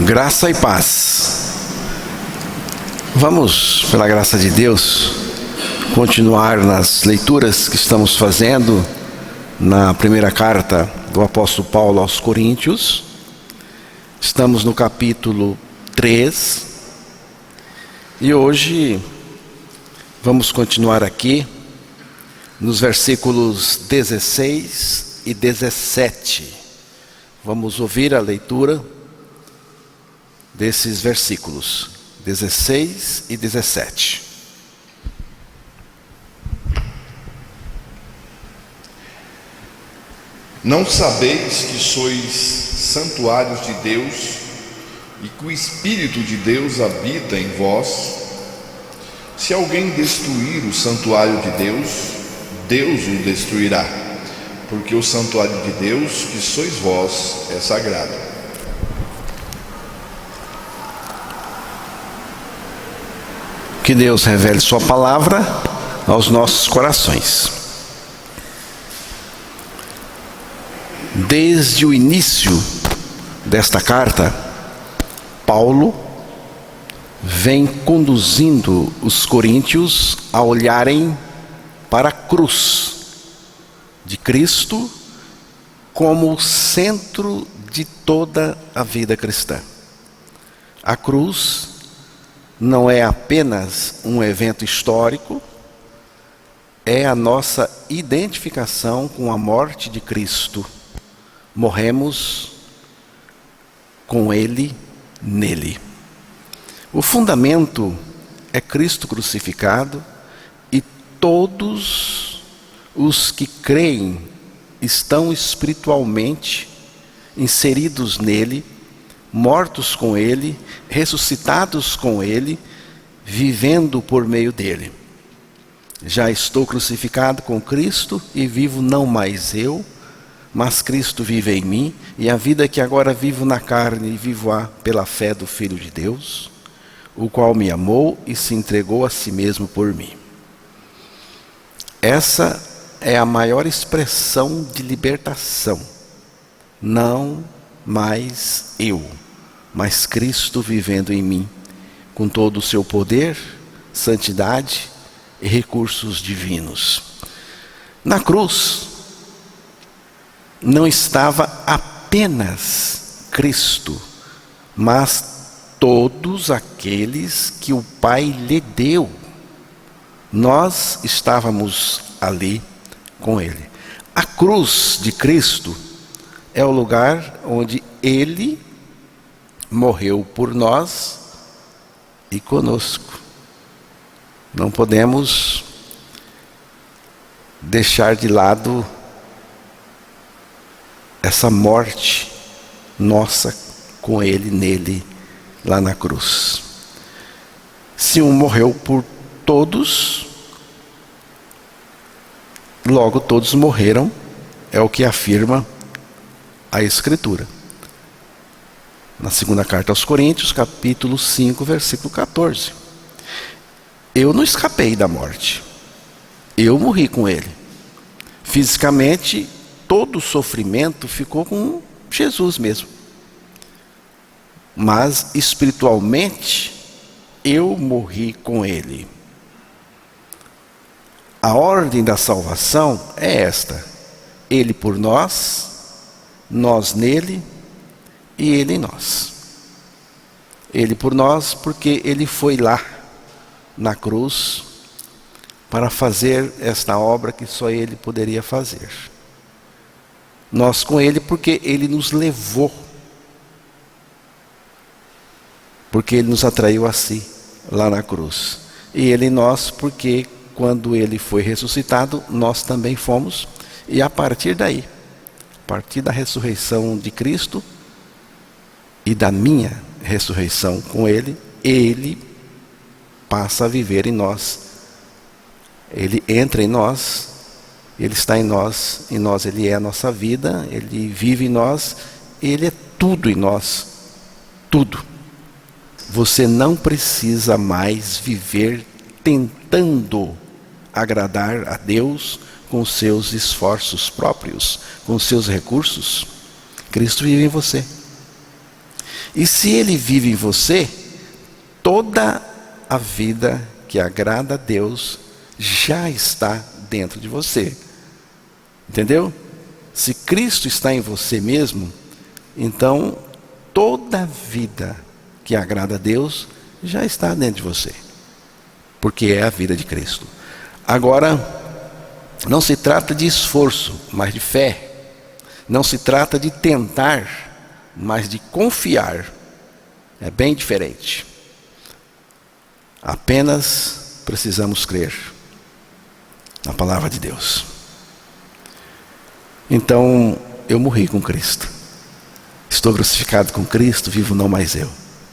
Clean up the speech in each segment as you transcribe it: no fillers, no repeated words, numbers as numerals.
Graça e paz. Vamos, pela graça de Deus, continuar nas leituras que estamos fazendo na primeira carta do apóstolo Paulo aos Coríntios. Estamos no capítulo 3 e hoje vamos continuar aqui nos versículos 16 e 17. Vamos ouvir a leitura desses versículos 16 e 17. Não sabeis que sois santuários de Deus e que o Espírito de Deus habita em vós? Se alguém destruir o santuário de Deus, Deus o destruirá, porque o santuário de Deus, que sois vós, é sagrado. Que Deus revele sua palavra aos nossos corações. Desde o início desta carta, Paulo vem conduzindo os coríntios a olharem para a cruz de Cristo como o centro de toda a vida cristã. A cruz não é apenas um evento histórico, é a nossa identificação com a morte de Cristo. Morremos com Ele, nele. O fundamento é Cristo crucificado e todos os que creem estão espiritualmente inseridos nele, mortos com Ele, ressuscitados com Ele, vivendo por meio dele. Já estou crucificado com Cristo e vivo não mais eu, mas Cristo vive em mim, e a vida que agora vivo na carne, vivo-a pela fé do Filho de Deus, o qual me amou e se entregou a si mesmo por mim. Essa é a maior expressão de libertação. Não mais eu, mas Cristo vivendo em mim, com todo o seu poder, santidade e recursos divinos. Na cruz, não estava apenas Cristo, mas todos aqueles que o Pai lhe deu. Nós estávamos ali com Ele. A cruz de Cristo é o lugar onde Ele morreu por nós e conosco. Não podemos deixar de lado essa morte nossa com Ele, nele, lá na cruz. Se um morreu por todos, logo todos morreram, é o que afirma a Escritura. Na segunda carta aos Coríntios, capítulo 5, versículo 14. Eu não escapei da morte. Eu morri com Ele. Fisicamente, todo o sofrimento ficou com Jesus mesmo. Mas espiritualmente, eu morri com Ele. A ordem da salvação é esta: Ele por nós, nós nele e Ele em nós. Ele por nós porque Ele foi lá na cruz para fazer esta obra que só Ele poderia fazer. Nós com Ele porque Ele nos levou, porque Ele nos atraiu a si lá na cruz. E Ele em nós porque quando Ele foi ressuscitado, nós também fomos. E a partir daí, a partir da ressurreição de Cristo e da minha ressurreição com Ele, Ele passa a viver em nós. Ele entra em nós, Ele está em nós Ele é a nossa vida, Ele vive em nós, Ele é tudo em nós, tudo. Você não precisa mais viver tentando agradar a Deus com seus esforços próprios, com seus recursos. Cristo vive em você. E se ele vive em você, toda a vida que agrada a Deus já está dentro de você. Entendeu? Se Cristo está em você mesmo, então toda a vida que agrada a Deus já está dentro de você, porque é a vida de Cristo. Agora, não se trata de esforço, mas de fé. Não se trata de tentar, mas de confiar. É bem diferente. Apenas precisamos crer na palavra de Deus. Então, eu morri com Cristo. Estou crucificado com Cristo, vivo não mais eu,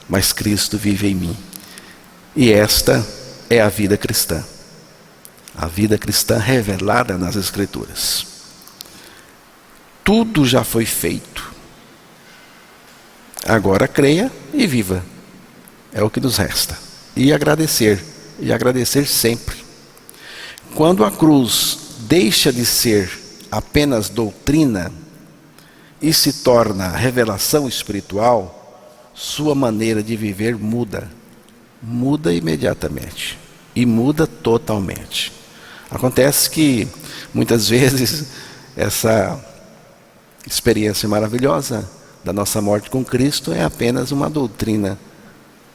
mas Cristo vive em mim. E esta é a vida cristã. A vida cristã revelada nas Escrituras. Tudo já foi feito. Agora creia e viva. É o que nos resta. E agradecer sempre. Quando a cruz deixa de ser apenas doutrina e se torna revelação espiritual, sua maneira de viver muda. Muda imediatamente. E muda totalmente. Acontece que muitas vezes essa experiência maravilhosa da nossa morte com Cristo é apenas uma doutrina.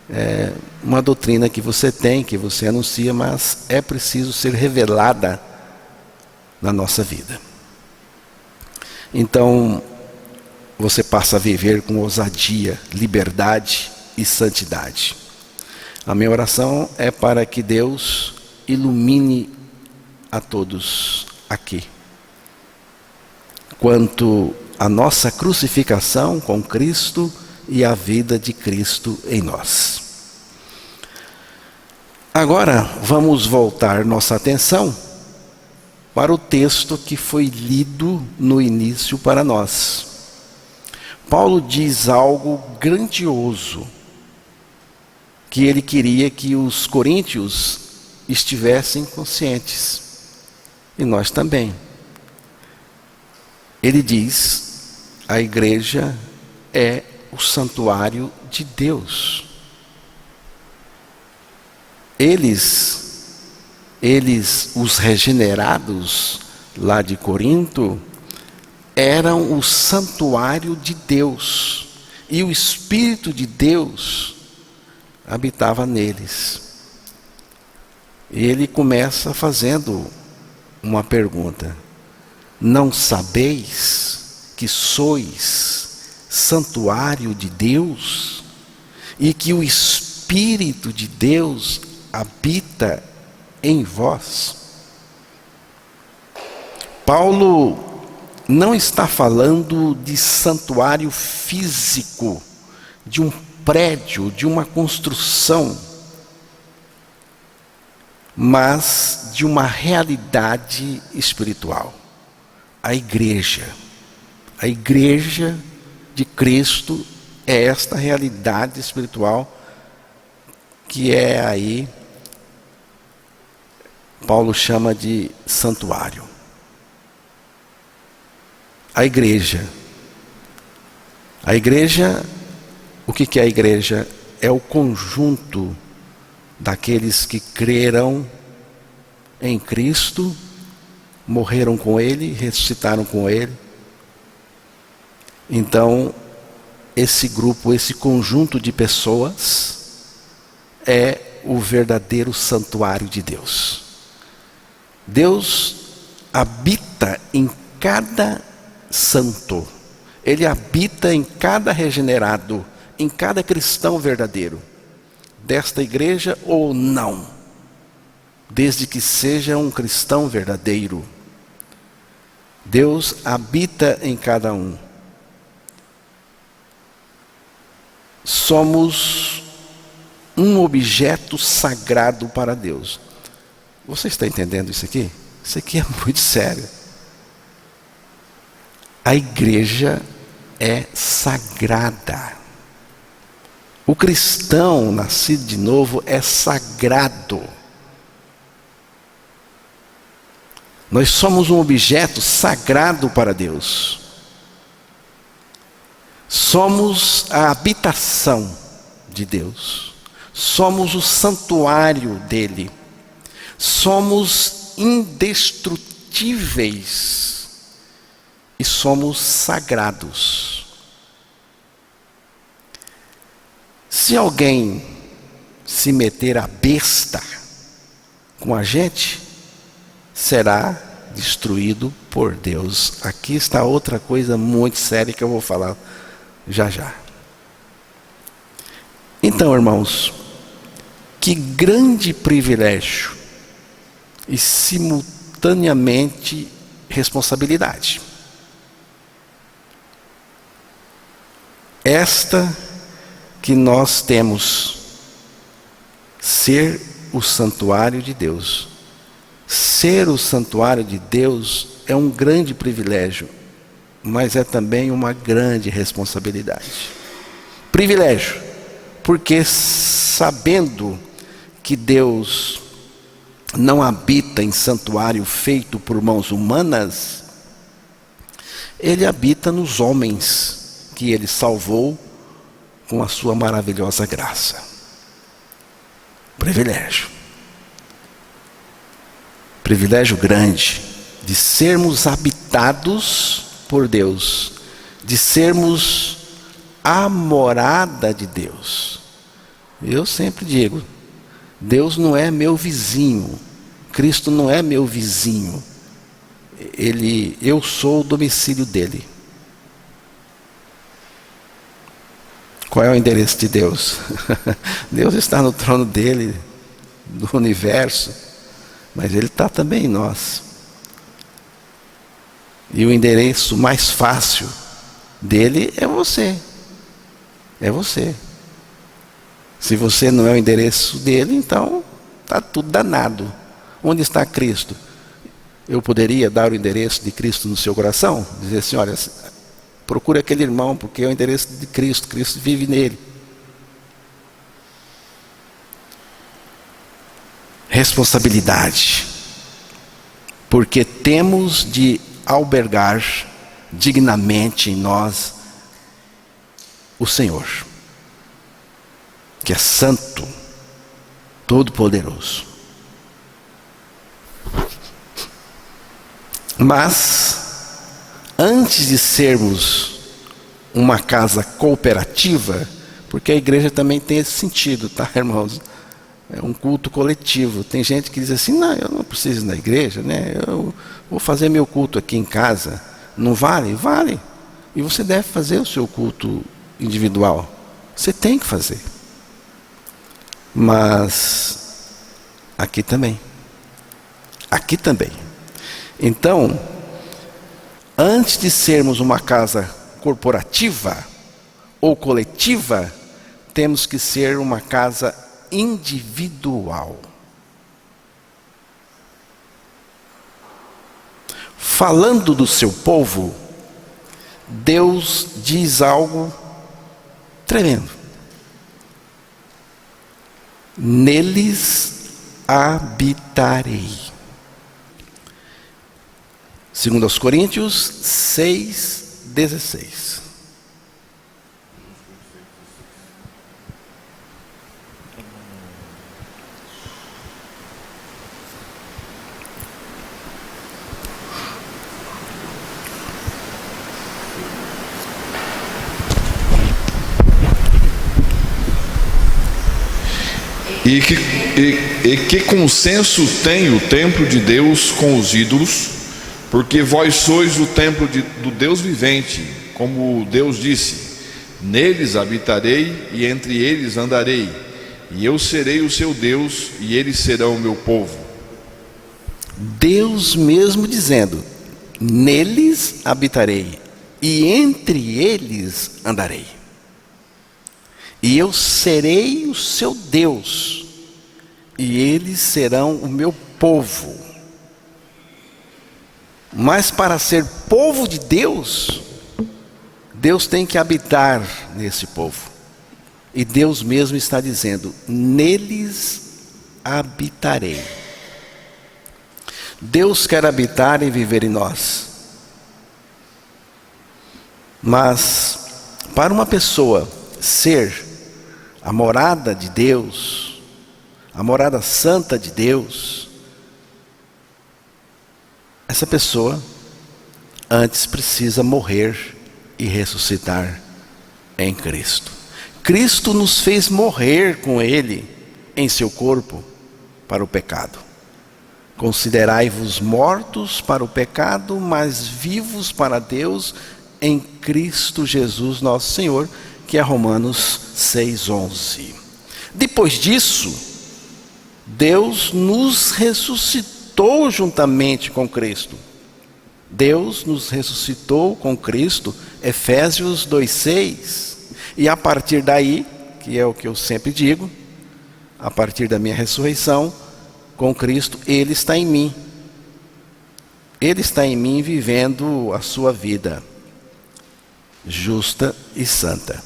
É uma doutrina que você tem, que você anuncia, mas é preciso ser revelada na nossa vida. Então, você passa a viver com ousadia, liberdade e santidade. A minha oração é para que Deus ilumine a todos aqui quanto à nossa crucificação com Cristo e a vida de Cristo em nós. Agora vamos voltar nossa atenção para o texto que foi lido no início para nós. Paulo diz algo grandioso, que ele queria que os coríntios estivessem conscientes, e nós também. Ele diz: a igreja é o santuário de Deus. Eles, os regenerados lá de Corinto, eram o santuário de Deus, e o Espírito de Deus habitava neles. E ele começa fazendo uma pergunta: não sabeis que sois santuário de Deus e que o Espírito de Deus habita em vós? Paulo não está falando de santuário físico, de um prédio, de uma construção, mas de uma realidade espiritual. A igreja de Cristo é esta realidade espiritual que é aí, Paulo chama de santuário. A igreja, o que é a igreja? É o conjunto daqueles que creram em Cristo, morreram com Ele, ressuscitaram com Ele. Então, esse grupo, esse conjunto de pessoas é o verdadeiro santuário de Deus. Deus habita em cada santo. Ele habita em cada regenerado, em cada cristão verdadeiro, desta igreja ou não, desde que seja um cristão verdadeiro. Deus habita em cada um. Somos um objeto sagrado para Deus. Você está entendendo isso aqui? Isso aqui é muito sério. A igreja é sagrada. O cristão nascido de novo é sagrado. Nós somos um objeto sagrado para Deus. Somos a habitação de Deus. Somos o santuário dele. Somos indestrutíveis e somos sagrados. Se alguém se meter a besta com a gente, será destruído por Deus. Aqui está outra coisa muito séria que eu vou falar já já. Então, irmãos, que grande privilégio e simultaneamente responsabilidade. Esta que nós temos, ser o santuário de Deus. Ser o santuário de Deus é um grande privilégio, mas é também uma grande responsabilidade. Privilégio, porque sabendo que Deus não habita em santuário feito por mãos humanas, Ele habita nos homens que Ele salvou com a sua maravilhosa graça. Privilégio. Privilégio grande de sermos habitados por Deus, de sermos a morada de Deus. Eu sempre digo, Deus não é meu vizinho, Cristo não é meu vizinho, eu sou o domicílio dele. Qual é o endereço de Deus? Deus está no trono dele, do universo, mas Ele está também em nós. E o endereço mais fácil dele é você. É você. Se você não é o endereço dele, então está tudo danado. Onde está Cristo? Eu poderia dar o endereço de Cristo no seu coração? Dizer assim, olha, procure aquele irmão, porque é o endereço de Cristo, Cristo vive nele. Responsabilidade, porque temos de albergar dignamente em nós o Senhor, que é santo, todo-poderoso. Mas, antes de sermos uma casa cooperativa, porque a igreja também tem esse sentido, tá, irmãos? É um culto coletivo. Tem gente que diz assim, não, eu não preciso ir na igreja, né? Eu vou fazer meu culto aqui em casa. Não vale? Vale. E você deve fazer o seu culto individual. Você tem que fazer. Mas aqui também. Aqui também. Então, antes de sermos uma casa corporativa ou coletiva, temos que ser uma casa individual. Falando do seu povo, Deus diz algo tremendo. Neles habitarei. 2 Coríntios 6:16. E que consenso tem o templo de Deus com os ídolos? Porque vós sois o templo do Deus vivente, como Deus disse: neles habitarei e entre eles andarei, e eu serei o seu Deus e eles serão o meu povo. Deus mesmo dizendo: neles habitarei e entre eles andarei, e eu serei o seu Deus e eles serão o meu povo. Mas para ser povo de Deus, Deus tem que habitar nesse povo. E Deus mesmo está dizendo: neles habitarei. Deus quer habitar e viver em nós. Mas para uma pessoa ser a morada de Deus, a morada santa de Deus, essa pessoa antes precisa morrer e ressuscitar em Cristo. Cristo nos fez morrer com Ele em seu corpo para o pecado. Considerai-vos mortos para o pecado, mas vivos para Deus em Cristo Jesus nosso Senhor, que é Romanos 6:11. Depois disso, Deus nos ressuscitou juntamente com Cristo. Deus nos ressuscitou com Cristo, Efésios 2:6. E a partir daí, que é o que eu sempre digo, a partir da minha ressurreição com Cristo, Ele está em mim. Ele está em mim vivendo a sua vida justa e santa.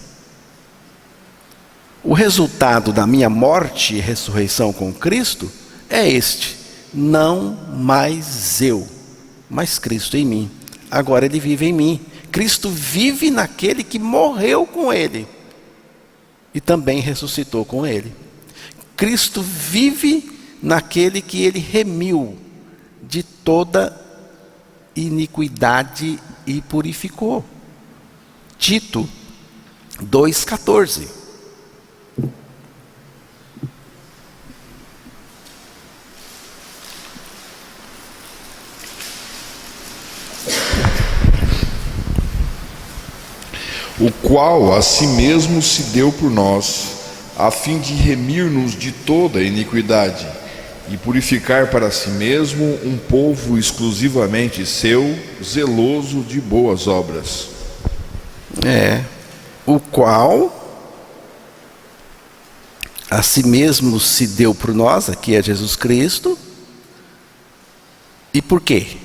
O resultado da minha morte e ressurreição com Cristo é este: não mais eu, mas Cristo em mim. Agora Ele vive em mim. Cristo vive naquele que morreu com Ele e também ressuscitou com Ele. Cristo vive naquele que Ele remiu de toda iniquidade e purificou. Tito 2,14. O qual a si mesmo se deu por nós, a fim de remir-nos de toda iniquidade e purificar para si mesmo um povo exclusivamente seu, zeloso de boas obras. O qual a si mesmo se deu por nós, aqui é Jesus Cristo. E por quê?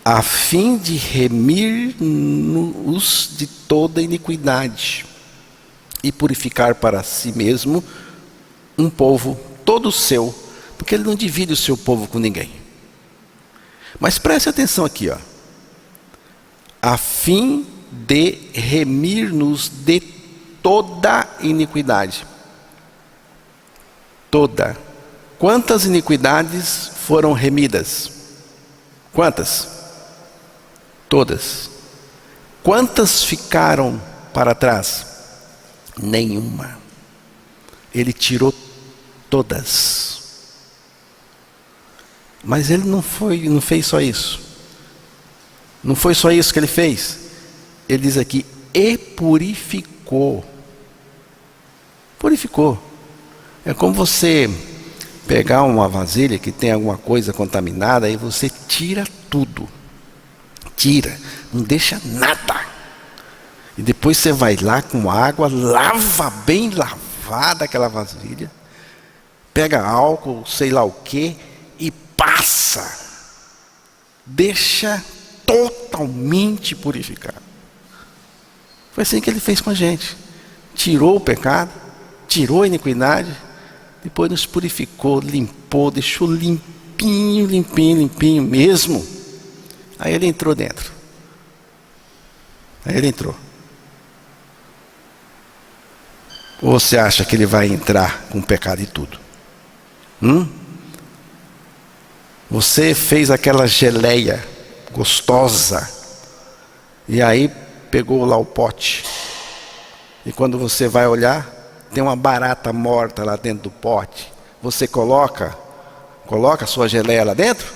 A fim de remir-nos de toda iniquidade e purificar para si mesmo um povo todo seu, porque Ele não divide o seu povo com ninguém. Mas preste atenção aqui, a fim de remir-nos de toda iniquidade. Toda. Quantas iniquidades foram remidas? Quantas? Todas. Quantas ficaram para trás? Nenhuma. Ele tirou todas. Mas Ele não fez só isso. Não foi só isso que Ele fez. Ele diz aqui, e purificou. Purificou. É como você pegar uma vasilha que tem alguma coisa contaminada, aí você tira tudo. Tira, não deixa nada. E depois você vai lá com água, lava bem lavada aquela vasilha, pega álcool, sei lá o que, e passa. Deixa totalmente purificado. Foi assim que Ele fez com a gente. Tirou o pecado, tirou a iniquidade, depois nos purificou, limpou, deixou limpinho, limpinho, limpinho mesmo. Aí Ele entrou dentro. Aí Ele entrou. Ou você acha que Ele vai entrar com pecado e tudo? Você fez aquela geleia gostosa, e aí pegou lá o pote, e quando você vai olhar, tem uma barata morta lá dentro do pote. Você coloca a sua geleia lá dentro?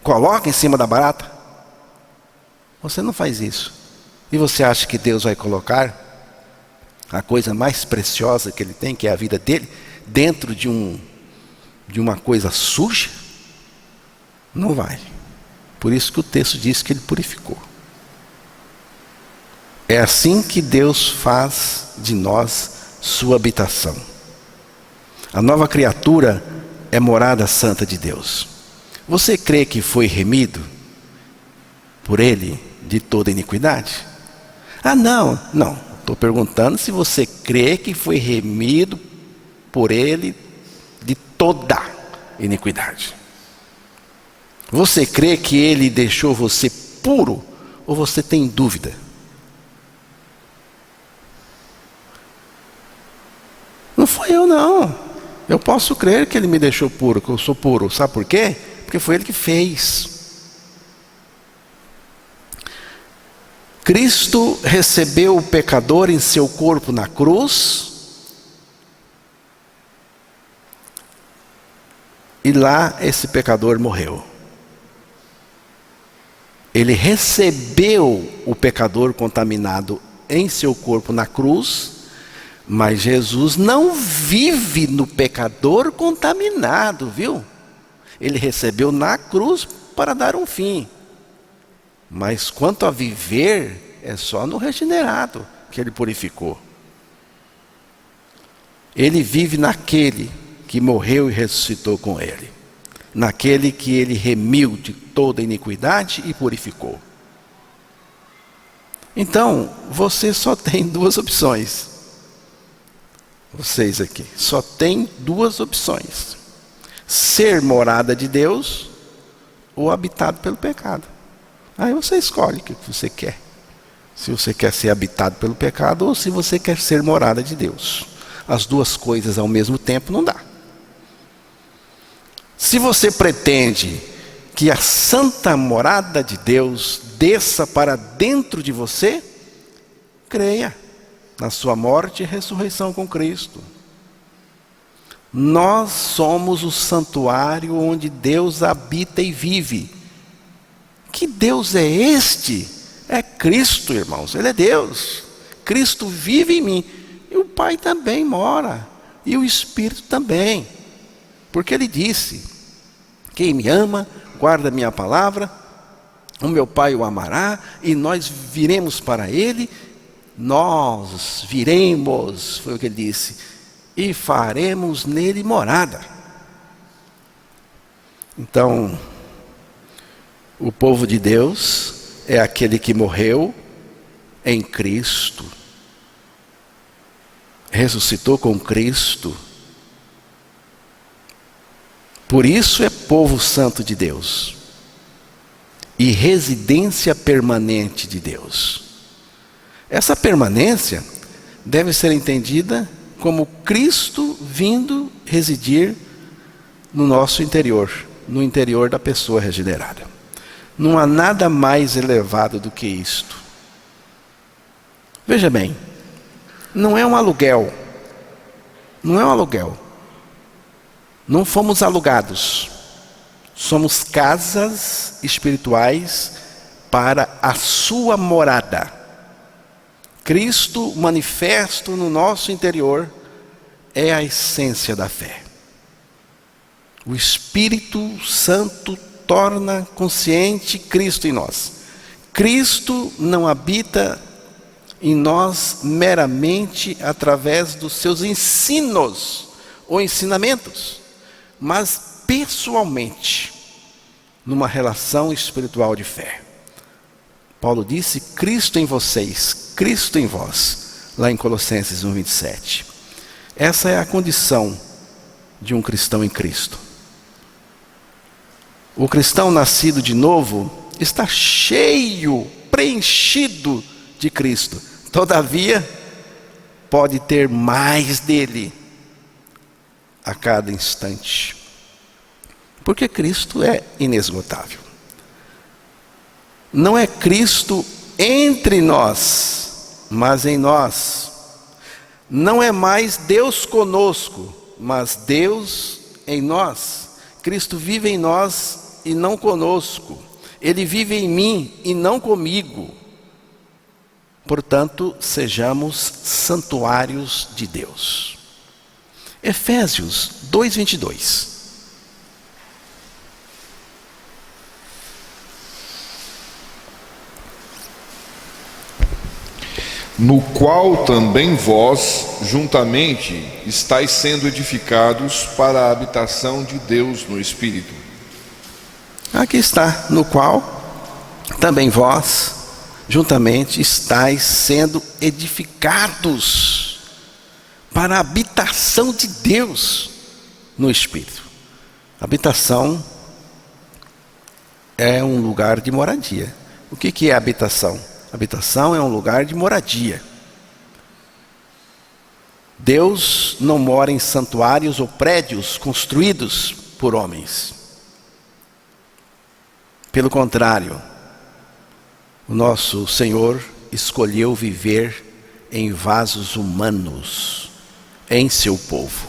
Coloca em cima da barata? Você não faz isso. E você acha que Deus vai colocar a coisa mais preciosa que Ele tem, que é a vida dele, dentro de uma coisa suja? Não vai. Por isso que o texto diz que Ele purificou. É assim que Deus faz de nós sua habitação. A nova criatura é morada santa de Deus. Você crê que foi remido por Ele de toda iniquidade? Não. Estou perguntando se você crê que foi remido por Ele de toda iniquidade. Você crê que Ele deixou você puro, ou você tem dúvida? Não foi eu, não. Eu posso crer que Ele me deixou puro, que eu sou puro. Sabe por quê? Porque foi Ele que fez. Cristo recebeu o pecador em seu corpo na cruz. E lá esse pecador morreu. Ele recebeu o pecador contaminado em seu corpo na cruz. Mas Jesus não vive no pecador contaminado, viu? Ele recebeu na cruz para dar um fim. Mas quanto a viver, é só no regenerado que Ele purificou. Ele vive naquele que morreu e ressuscitou com Ele. Naquele que Ele remiu de toda iniquidade e purificou. Então, você só tem duas opções. Vocês aqui, só tem duas opções: ser morada de Deus ou habitado pelo pecado. Aí você escolhe o que você quer. Se você quer ser habitado pelo pecado ou se você quer ser morada de Deus. As duas coisas ao mesmo tempo não dá. Se você pretende que a santa morada de Deus desça para dentro de você, creia na sua morte e ressurreição com Cristo. Nós somos o santuário onde Deus habita e vive. Que Deus é este? É Cristo, irmãos. Ele é Deus. Cristo vive em mim. E o Pai também mora. E o Espírito também. Porque Ele disse: quem me ama, guarda minha palavra, o meu Pai o amará, e nós viremos para Ele. Nós viremos, foi o que Ele disse, e faremos nele morada. Então, o povo de Deus é aquele que morreu em Cristo, ressuscitou com Cristo. Por isso é povo santo de Deus e residência permanente de Deus. Essa permanência deve ser entendida como Cristo vindo residir no nosso interior, no interior da pessoa regenerada. Não há nada mais elevado do que isto. Veja bem, não é um aluguel. Não é um aluguel. Não fomos alugados. Somos casas espirituais para a sua morada. Cristo manifesto no nosso interior é a essência da fé. O Espírito Santo torna consciente Cristo em nós. Cristo não habita em nós meramente através dos seus ensinos ou ensinamentos, mas pessoalmente, numa relação espiritual de fé. Paulo disse: Cristo em vocês, Cristo em vós, lá em Colossenses 1:27. Essa é a condição de um cristão em Cristo. O cristão nascido de novo está cheio, preenchido de Cristo. Todavia, pode ter mais dele a cada instante. Porque Cristo é inesgotável. Não é Cristo entre nós, mas em nós. Não é mais Deus conosco, mas Deus em nós. Cristo vive em nós e não conosco. Ele vive em mim e não comigo. Portanto, sejamos santuários de Deus. Efésios 2:22. No qual também vós, juntamente, estáis sendo edificados para a habitação de Deus no Espírito. Aqui está, no qual também vós, juntamente, estáis sendo edificados para a habitação de Deus no Espírito. Habitação é um lugar de moradia. O que é habitação? Habitação é um lugar de moradia. Deus não mora em santuários ou prédios construídos por homens. Pelo contrário, o nosso Senhor escolheu viver em vasos humanos, em seu povo.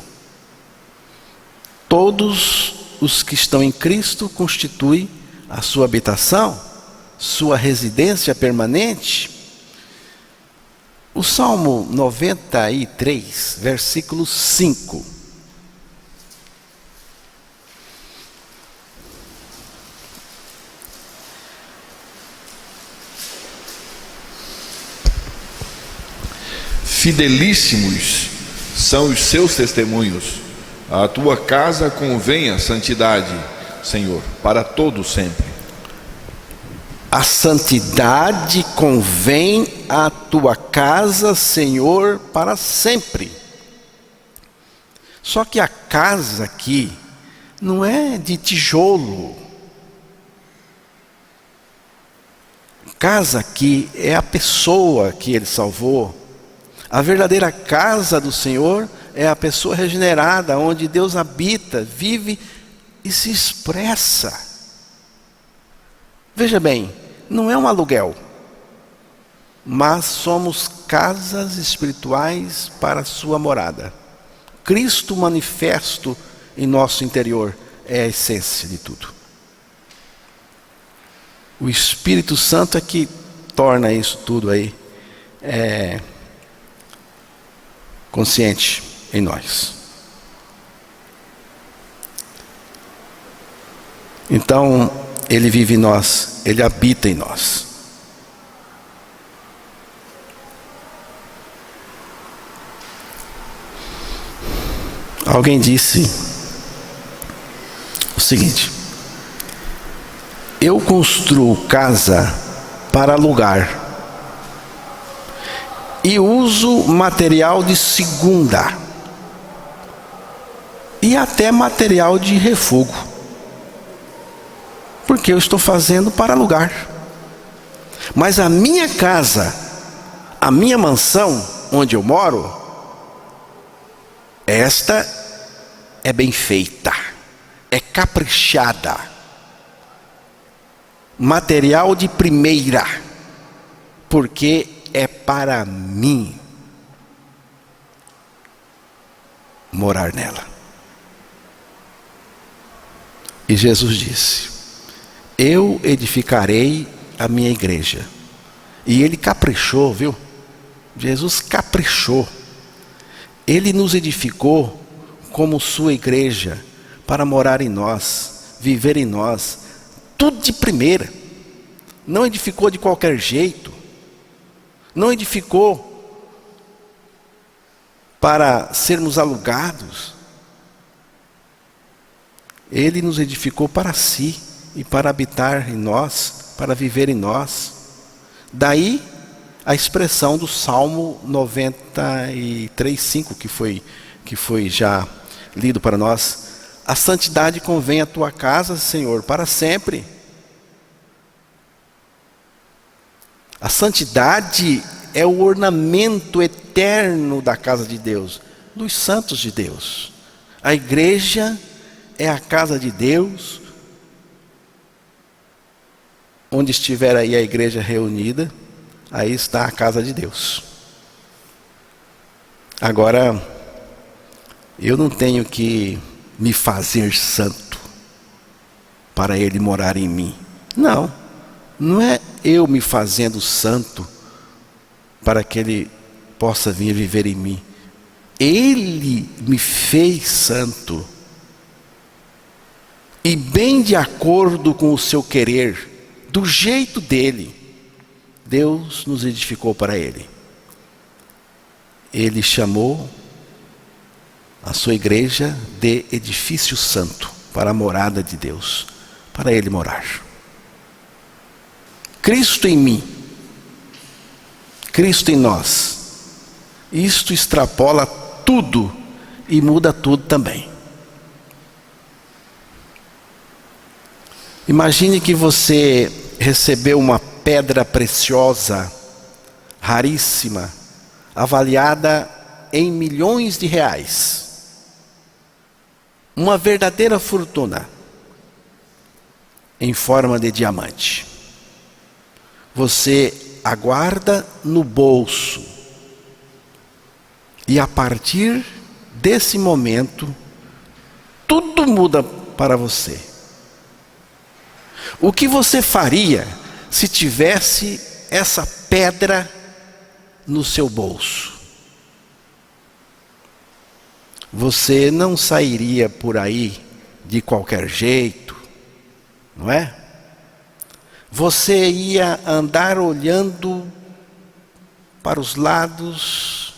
Todos os que estão em Cristo constituem a sua habitação, sua residência permanente. O Salmo 93, versículo 5. Fidelíssimos são os seus testemunhos. A tua casa convém a santidade, Senhor, para todo sempre. A santidade convém à tua casa, Senhor, para sempre. Só que a casa aqui não é de tijolo. Casa aqui é a pessoa que Ele salvou. A verdadeira casa do Senhor é a pessoa regenerada, onde Deus habita, vive e se expressa. Veja bem, não é um aluguel, mas somos casas espirituais para a sua morada. Cristo manifesto em nosso interior é a essência de tudo. O Espírito Santo é que torna isso tudo aí consciente em nós. Então, Ele vive em nós, Ele habita em nós. Alguém disse o seguinte: eu construo casa para alugar e uso material de segunda e até material de refúgio, porque eu estou fazendo para alugar. Mas a minha casa, a minha mansão, onde eu moro, esta é bem feita, é caprichada, material de primeira, porque é para mim morar nela. E Jesus disse: eu edificarei a minha igreja. E Ele caprichou, viu? Jesus caprichou. Ele nos edificou como sua igreja, para morar em nós, viver em nós, tudo de primeira. Não edificou de qualquer jeito. Não edificou para sermos alugados. Ele nos edificou para si e para habitar em nós, para viver em nós. Daí a expressão do Salmo 93:5 que foi já lido para nós: a santidade convém à tua casa, Senhor, para sempre. A santidade é o ornamento eterno da casa de Deus, dos santos de Deus. A igreja é a casa de Deus. Onde estiver aí a igreja reunida, aí está a casa de Deus. Agora, eu não tenho que me fazer santo para Ele morar em mim. Não, não é eu me fazendo santo para que Ele possa vir viver em mim. Ele me fez santo. E bem de acordo com o seu querer, do jeito dele, Deus nos edificou para Ele. Ele chamou a sua igreja de edifício santo, para a morada de Deus, para Ele morar. Cristo em mim, Cristo em nós. Isto extrapola tudo e muda tudo também. Imagine que você recebeu uma pedra preciosa, raríssima, avaliada em milhões de reais, uma verdadeira fortuna, em forma de diamante. Você aguarda no bolso, e a partir desse momento, tudo muda para você. O que você faria se tivesse essa pedra no seu bolso? Você não sairia por aí de qualquer jeito, não é? Você ia andar olhando para os lados,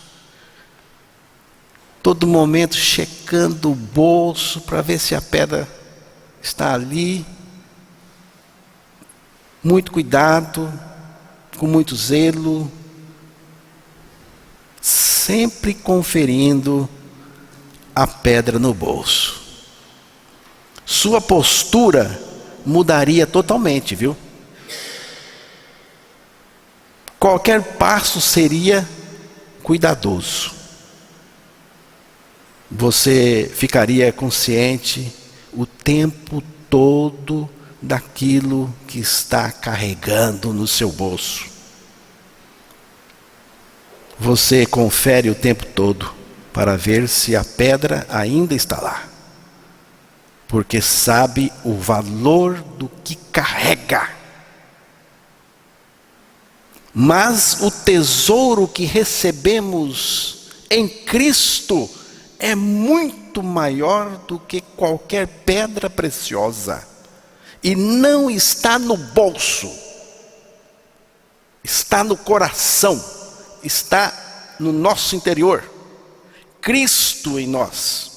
todo momento checando o bolso para ver se a pedra está ali. Muito cuidado, com muito zelo, sempre conferindo a pedra no bolso. Sua postura mudaria totalmente, viu? Qualquer passo seria cuidadoso. Você ficaria consciente o tempo todo daquilo que está carregando no seu bolso. Você confere o tempo todo para ver se a pedra ainda está lá, porque sabe o valor do que carrega. Mas o tesouro que recebemos em Cristo é muito maior do que qualquer pedra preciosa. E não está no bolso, está no coração, está no nosso interior. Cristo em nós.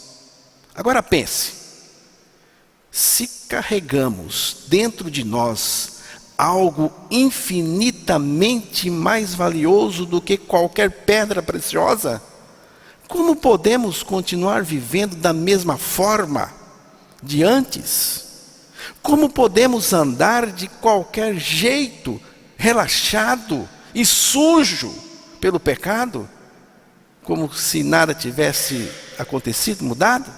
Agora pense, se carregamos dentro de nós algo infinitamente mais valioso do que qualquer pedra preciosa, como podemos continuar vivendo da mesma forma de antes? Como podemos andar de qualquer jeito, relaxado e sujo pelo pecado, como se nada tivesse acontecido, mudado?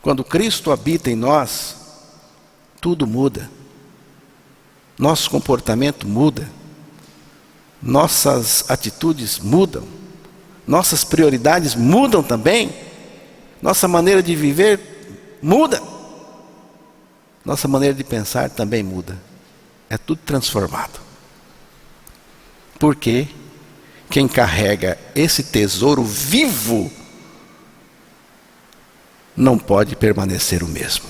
Quando Cristo habita em nós, tudo muda. Nosso comportamento muda, nossas atitudes mudam, nossas prioridades mudam também, nossa maneira de viver muda, nossa maneira de pensar também muda. É tudo transformado. Porque quem carrega esse tesouro vivo não pode permanecer o mesmo.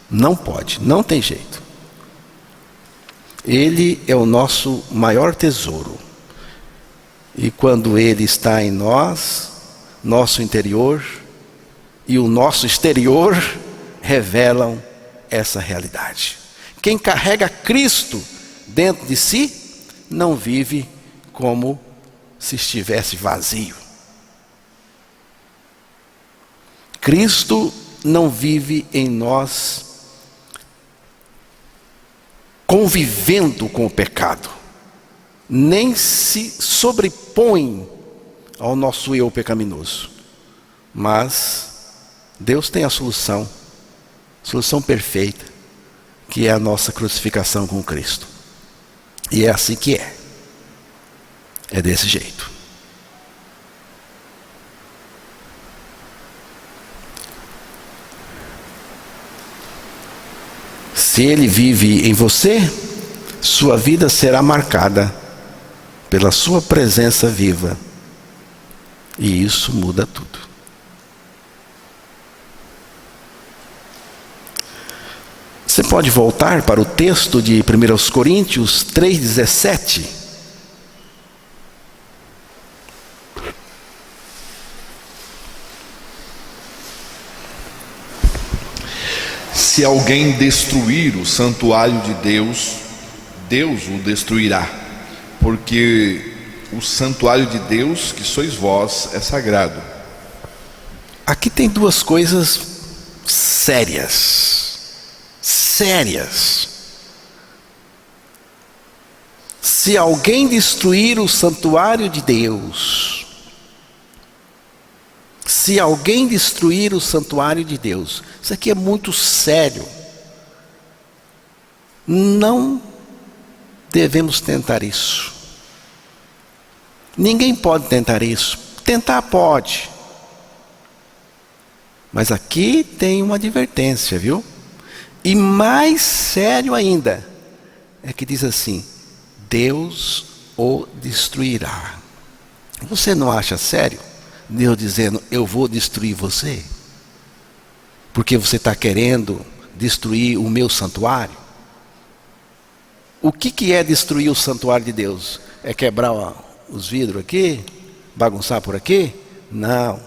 Não pode, não tem jeito. Ele é o nosso maior tesouro. E quando ele está em nós, nosso interior e o nosso exterior revelam essa realidade. Quem carrega Cristo dentro de si, não vive como se estivesse vazio. Cristo não vive em nós convivendo com o pecado, nem se sobrepõe ao nosso eu pecaminoso. Mas Deus tem a solução perfeita, que é a nossa crucificação com Cristo. E é assim que é. É desse jeito. Se Ele vive em você, sua vida será marcada pela sua presença viva. E isso muda tudo. Você pode voltar para o texto de 1 Coríntios 3,17. Se alguém destruir o santuário de Deus, Deus o destruirá, porque o santuário de Deus, que sois vós, é sagrado. Aqui tem duas coisas sérias. Se alguém destruir o santuário de Deus, Se alguém destruir o santuário de Deus, isso aqui é muito sério. Não devemos tentar isso. Ninguém pode tentar isso. Tentar pode. Mas aqui tem uma advertência, viu? E mais sério ainda, é que diz assim: Deus o destruirá. Você não acha sério Deus dizendo, eu vou destruir você? Porque você está querendo destruir o meu santuário? O que é destruir o santuário de Deus? É quebrar os vidros aqui? Bagunçar por aqui? Não.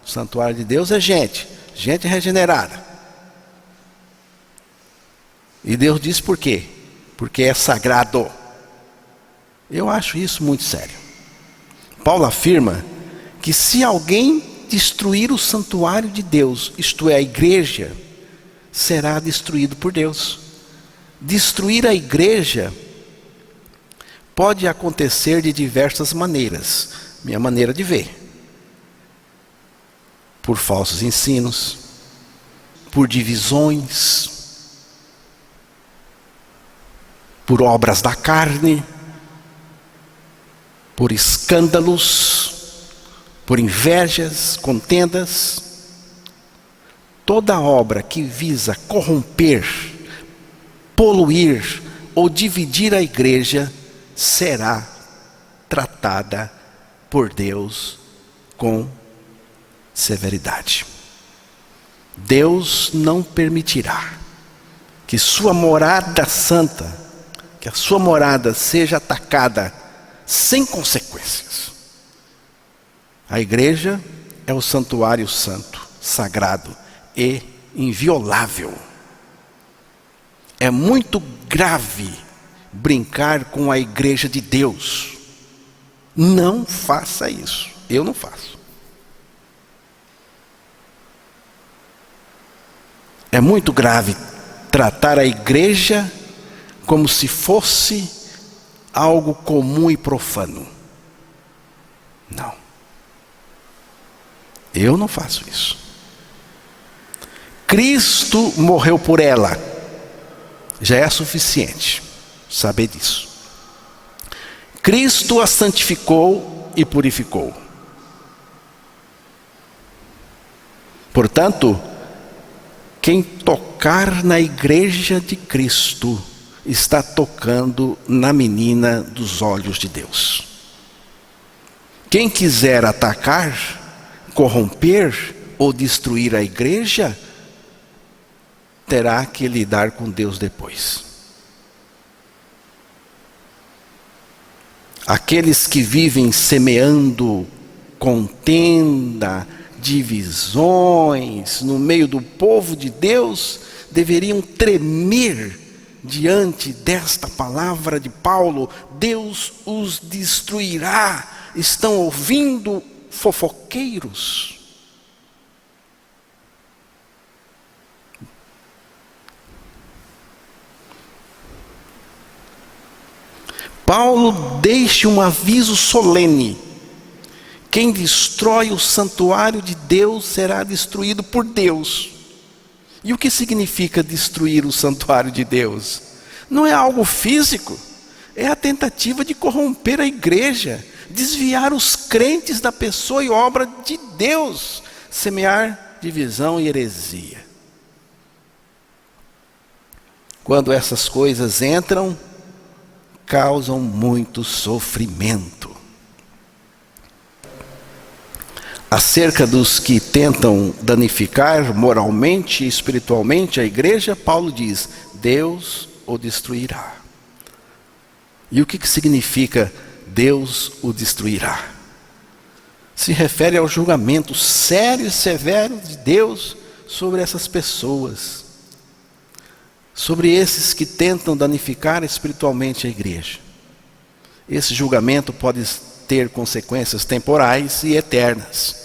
O santuário de Deus é gente regenerada. E Deus diz por quê? Porque é sagrado. Eu acho isso muito sério. Paulo afirma que se alguém destruir o santuário de Deus, isto é, a igreja, será destruído por Deus. Destruir a igreja pode acontecer de diversas maneiras, minha maneira de ver. Por falsos ensinos, por divisões, por obras da carne, por escândalos, por invejas, contendas. Toda obra que visa corromper, poluir ou dividir a igreja será tratada por Deus com severidade. Deus não permitirá que sua morada santa, que a sua morada seja atacada sem consequências. A igreja é o santuário santo, sagrado e inviolável. É muito grave brincar com a igreja de Deus. Não faça isso. Eu não faço. É muito grave tratar a igreja como se fosse algo comum e profano. Não. Eu não faço isso. Cristo morreu por ela. Já é suficiente saber disso. Cristo a santificou e purificou. Portanto, quem tocar na igreja de Cristo está tocando na menina dos olhos de Deus. Quem quiser atacar, corromper ou destruir a igreja, terá que lidar com Deus depois. Aqueles que vivem semeando contenda, divisões no meio do povo de Deus, deveriam tremer diante desta palavra de Paulo: Deus os destruirá. Estão ouvindo fofoqueiros? Paulo deixa um aviso solene: quem destrói o santuário de Deus será destruído por Deus. E o que significa destruir o santuário de Deus? Não é algo físico, é a tentativa de corromper a igreja, desviar os crentes da pessoa e obra de Deus, semear divisão e heresia. Quando essas coisas entram, causam muito sofrimento. Acerca dos que tentam danificar moralmente e espiritualmente a igreja, Paulo diz: Deus o destruirá. E o que significa Deus o destruirá? Se refere ao julgamento sério e severo de Deus sobre essas pessoas, sobre esses que tentam danificar espiritualmente a igreja. Esse julgamento pode ter consequências temporais e eternas.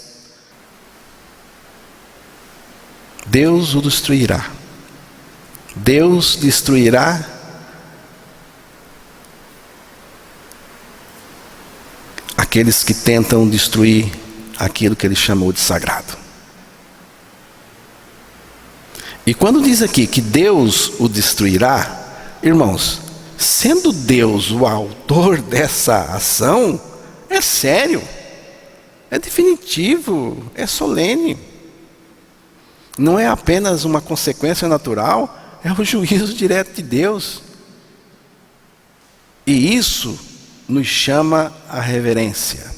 Deus o destruirá. Deus destruirá aqueles que tentam destruir aquilo que ele chamou de sagrado. E quando diz aqui que Deus o destruirá, irmãos, sendo Deus o autor dessa ação, é sério, é definitivo, é solene. Não é apenas uma consequência natural, é o juízo direto de Deus. E isso nos chama à reverência.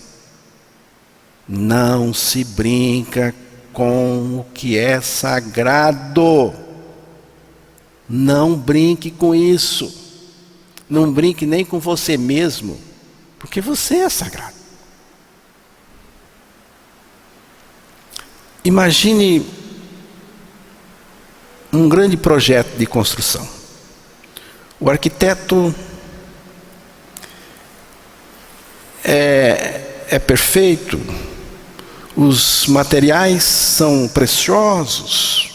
Não se brinca com o que é sagrado. Não brinque com isso. Não brinque nem com você mesmo, porque você é sagrado. Imagine um grande projeto de construção. O arquiteto é perfeito, os materiais são preciosos,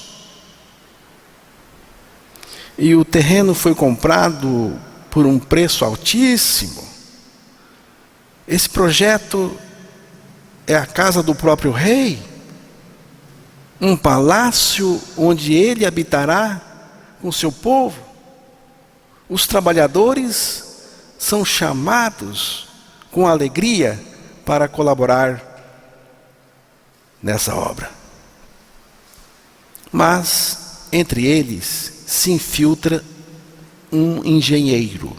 e o terreno foi comprado por um preço altíssimo. Esse projeto é a casa do próprio rei, um palácio onde ele habitará com seu povo. Os trabalhadores são chamados com alegria para colaborar nessa obra. Mas entre eles se infiltra um engenheiro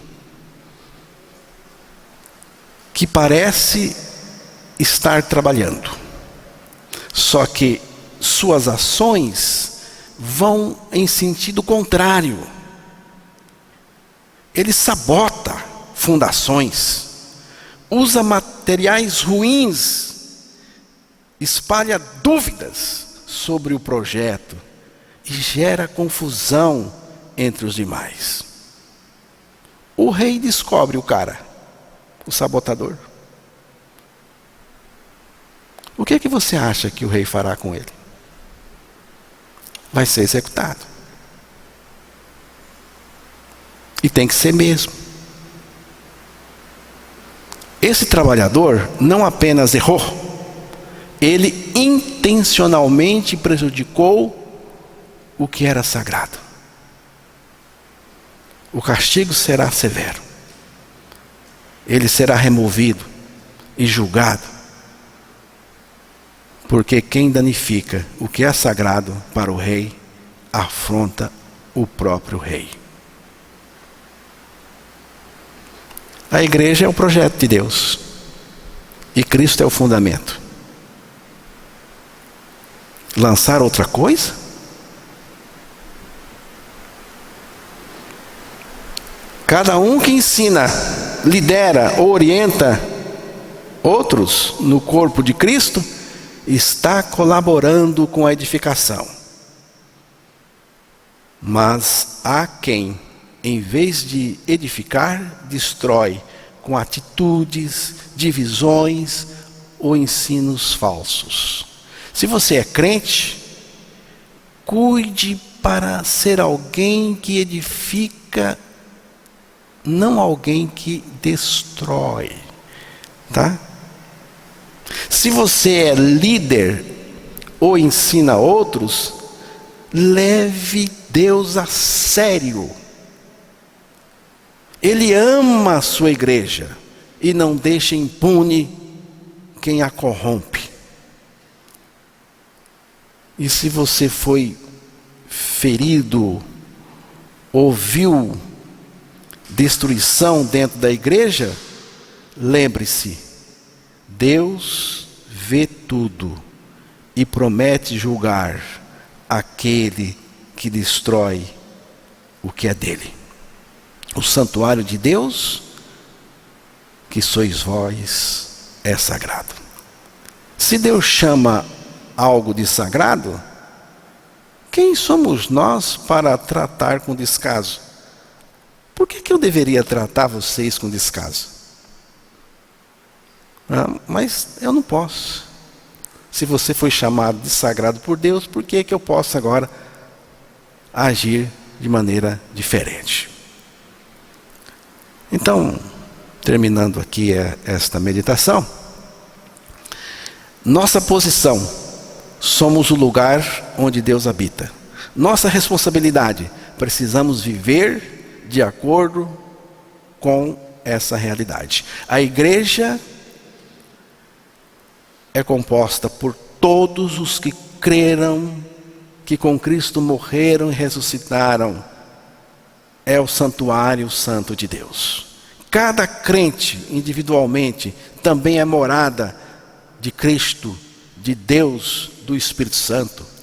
que parece estar trabalhando, só que suas ações vão em sentido contrário. Ele sabota fundações, usa materiais ruins, espalha dúvidas sobre o projeto e gera confusão entre os demais. O rei descobre o cara, o sabotador. O que é que você acha que o rei fará com ele? Vai ser executado. E tem que ser mesmo. Esse trabalhador não apenas errou, ele intencionalmente prejudicou o que era sagrado. O castigo será severo. Ele será removido e julgado, porque quem danifica o que é sagrado para o rei, afronta o próprio rei. A igreja é o projeto de Deus, e Cristo é o fundamento. Lançar outra coisa? Cada um que ensina, lidera ou orienta outros no corpo de Cristo, está colaborando com a edificação. Mas há quem, em vez de edificar, destrói com atitudes, divisões ou ensinos falsos. Se você é crente, cuide para ser alguém que edifica, não alguém que destrói, tá? Se você é líder ou ensina outros, leve Deus a sério. Ele ama a sua igreja e não deixa impune quem a corrompe. E se você foi ferido, ouviu destruição dentro da igreja, lembre-se, Deus vê tudo e promete julgar aquele que destrói o que é dele. O santuário de Deus, que sois vós, é sagrado. Se Deus chama algo de sagrado, quem somos nós para tratar com descaso? Por que eu deveria tratar vocês com descaso? Mas eu não posso. Se você foi chamado de sagrado por Deus, por que eu posso agora agir de maneira diferente? Então, terminando aqui esta meditação, nossa posição, somos o lugar onde Deus habita. Nossa responsabilidade, precisamos viver de acordo com essa realidade. A igreja é composta por todos os que creram que com Cristo morreram e ressuscitaram. É o santuário santo de Deus. Cada crente individualmente também é morada de Cristo, de Deus, do Espírito Santo.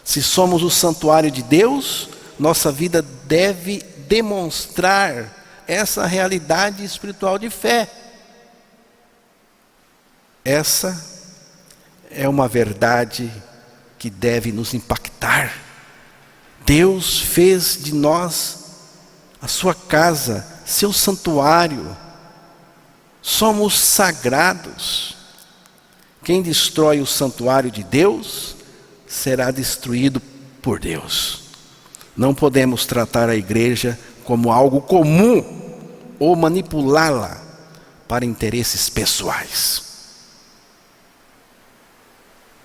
Se somos o santuário de Deus, nossa vida deve demonstrar essa realidade espiritual de fé. Essa é uma verdade que deve nos impactar. Deus fez de nós a sua casa, seu santuário. Somos sagrados. Quem destrói o santuário de Deus será destruído por Deus. Não podemos tratar a igreja como algo comum ou manipulá-la para interesses pessoais.